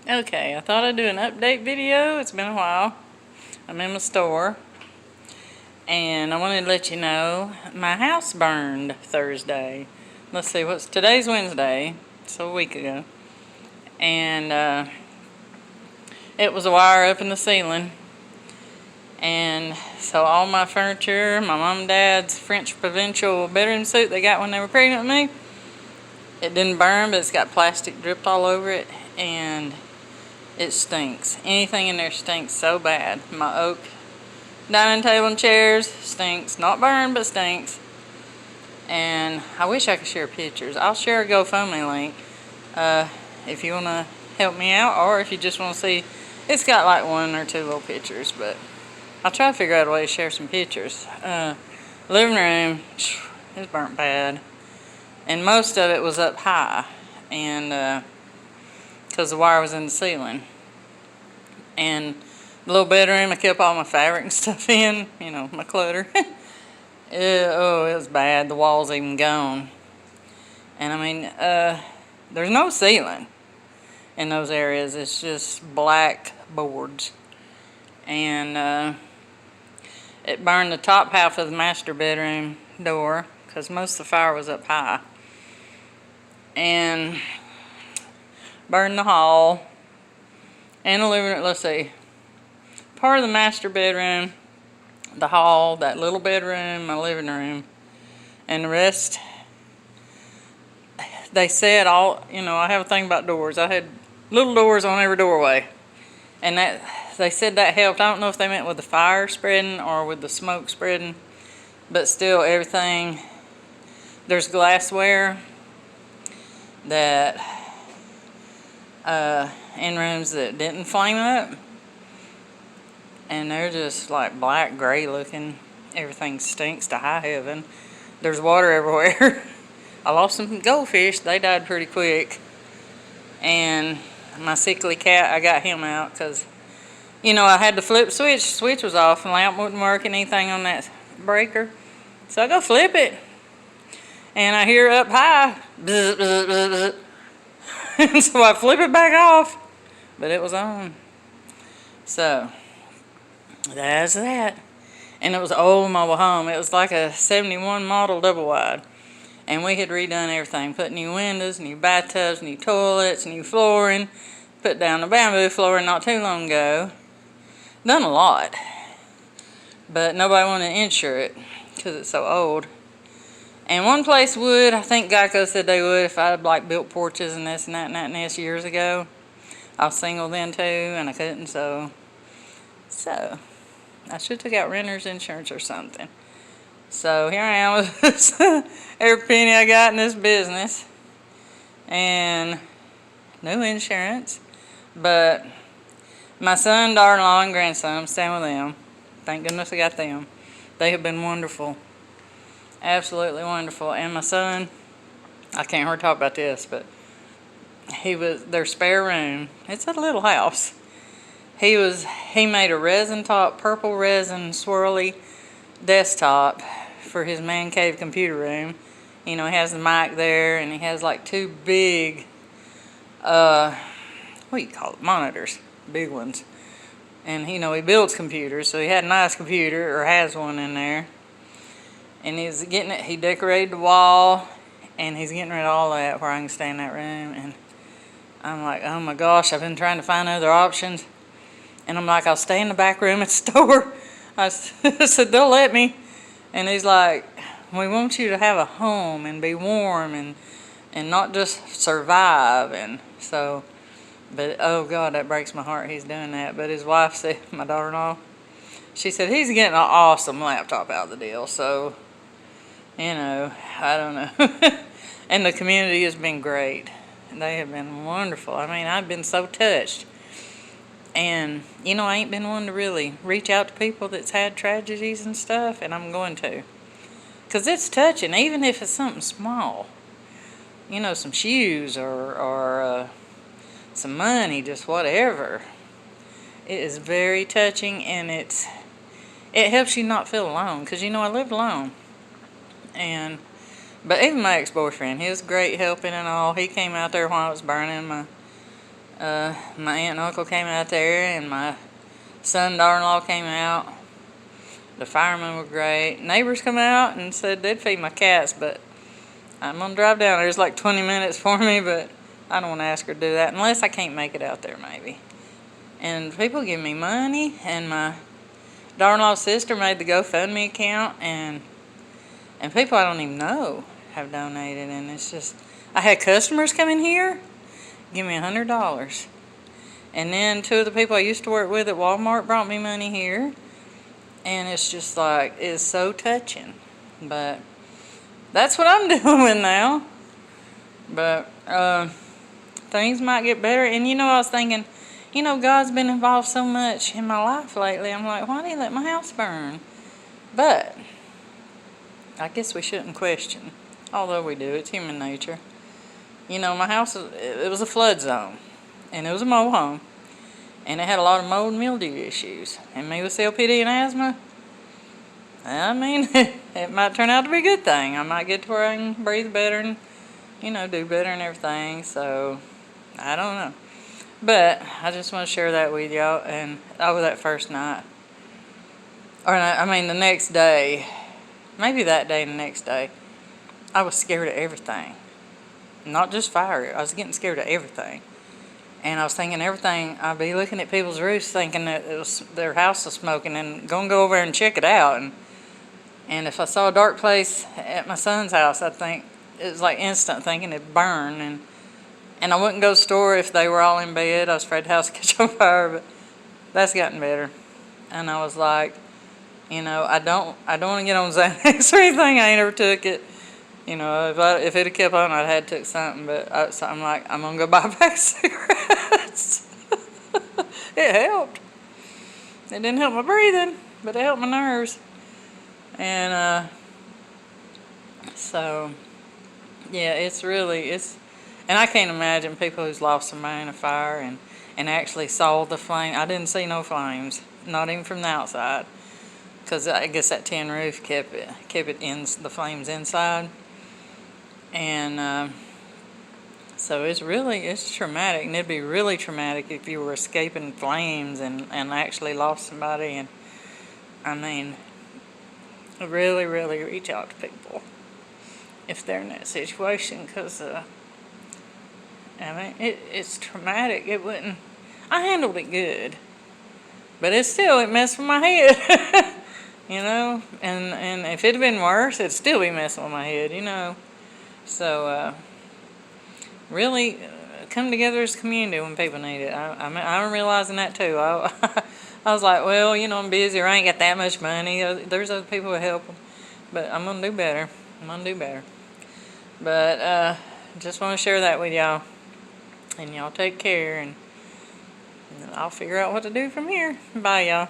Okay, I thought I'd do an update video. It's been a while. I'm in my store. And I wanted to let you know my house burned Thursday. Let's see, today's Wednesday, so a week ago. And it was a wire up in the ceiling. And so all my furniture, my mom and dad's French provincial bedroom suit they got when they were pregnant with me, it didn't burn, but it's got plastic dripped all over it, and it stinks. Anything in there stinks so bad. My oak dining table and chairs stinks. Not burned, but stinks. And I wish I could share pictures. I'll share a GoFundMe link if you want to help me out, or if you just want to see. It's got like 1 or 2 little pictures, but I'll try to figure out a way to share some pictures. Living room, it's burnt bad. And most of it was up high, and because the wire was in the ceiling. And the little bedroom, I kept all my fabric and stuff in, you know, my clutter. It was bad. The wall's even gone. And I mean, there's no ceiling in those areas. It's just black boards. And it burned the top half of the master bedroom door because most of the fire was up high. And burned the hall and the living room. Let's see, part of the master bedroom, the hall, that little bedroom, my living room, and the rest. They said all, you know, I have a thing about doors. I had little doors on every doorway, and that they said that helped. I don't know if they meant with the fire spreading or with the smoke spreading, but still, everything. There's glassware that in rooms that didn't flame up, and they're just like black gray looking. Everything stinks to high heaven. There's water everywhere. I lost some goldfish. They died pretty quick. And my sickly cat, I got him out because, you know, I had to flip the switch. The switch was off and the lamp wouldn't work, anything on that breaker. So I go flip it, and I hear up high, bzz, bzz, bzz, bzz. So I flip it back off, but it was on. So that's that. And it was an old mobile home. It was like a 71 model double wide. And we had redone everything. Put new windows, new bathtubs, new toilets, new flooring. Put down the bamboo flooring not too long ago. Done a lot. But nobody wanted to insure it because it's so old. And one place would, I think Geico said they would, if I had like built porches and this and that and that and this years ago. I was single then too, and I couldn't, so I should have took out renter's insurance or something. So here I am with every penny I got in this business, and no insurance. But my son, daughter-in-law, and grandson, I'm staying with them. Thank goodness I got them. They have been wonderful. Absolutely wonderful. And my son, I can't hardly talk about this, but their spare room. It's a little house. He made a resin top, purple resin swirly desktop for his man cave computer room. You know, he has the mic there, and he has like 2 big, what do you call it, monitors, big ones. And, you know, he builds computers, so he had a nice computer, or has one in there. And he decorated the wall, and he's getting rid of all that where I can stay in that room. And I'm like, oh my gosh, I've been trying to find other options. And I'm like, I'll stay in the back room at the store. I said, they'll let me. And he's like, we want you to have a home and be warm and not just survive. And so, but oh God, that breaks my heart he's doing that. But his wife said, my daughter-in-law, she said, he's getting an awesome laptop out of the deal. So, you know, I don't know. And the community has been great. They have been wonderful. I mean, I've been so touched. And, you know, I ain't been one to really reach out to people that's had tragedies and stuff, and I'm going to. Because it's touching, even if it's something small. You know, some shoes or some money, just whatever. It is very touching, and it helps you not feel alone. Because, you know, I lived alone. But even my ex-boyfriend, he was great helping and all. He came out there while I was burning my My aunt and uncle came out there, and my son and daughter-in-law came out. The firemen were great. Neighbors come out and said they'd feed my cats, but I'm gonna drive down there. It's like 20 minutes for me, but I don't want to ask her to do that unless I can't make it out there, maybe. And people give me money, and my daughter-in-law's sister made the GoFundMe account, and people I don't even know have donated, and it's just, I had customers come in here, give me $100, and then 2 of the people I used to work with at Walmart brought me money here, and it's just like, it's so touching. But that's what I'm doing now. But things might get better. And I was thinking, God's been involved so much in my life lately. I'm like, why did he let my house burn? But I guess we shouldn't question, although we do. It's human nature. My house, it was a flood zone, and it was a mobile home, and it had a lot of mold and mildew issues. And me with COPD and asthma, I mean, it might turn out to be a good thing. I might get to where I can breathe better and, do better and everything. So, I don't know. But I just want to share that with y'all. And over that first night, or the next day, maybe that day and the next day, I was scared of everything. Not just fire. I was getting scared of everything. And I was thinking everything, I'd be looking at people's roofs thinking that their house was smoking, and going to go over there and check it out. And if I saw a dark place at my son's house, I'd think, it was like instant thinking it'd burn. And I wouldn't go to the store if they were all in bed. I was afraid the house would catch on fire, but that's gotten better. And I was like, I don't want to get on Xanax or anything. I ain't ever took it. If it had kept on, I'd had took something. But so I'm like, I'm going to go buy a pack of cigarettes. It helped. It didn't help my breathing, but it helped my nerves. And so, yeah, and I can't imagine people who's lost somebody in a fire and actually saw the flame. I didn't see no flames, not even from the outside, because I guess that tin roof kept it in the flames inside. And so it's traumatic, and it'd be really traumatic if you were escaping flames and actually lost somebody. And really, really reach out to people if they're in that situation, because it's traumatic. I handled it good, but it messed with my head. And if it had been worse, it'd still be messing with my head. So really come together as a community when people need it. I'm realizing that too. I was like, well, I'm busy, or I ain't got that much money. There's other people who help them, but I'm gonna do better. But just want to share that with y'all, and y'all take care, and I'll figure out what to do from here. Bye, y'all.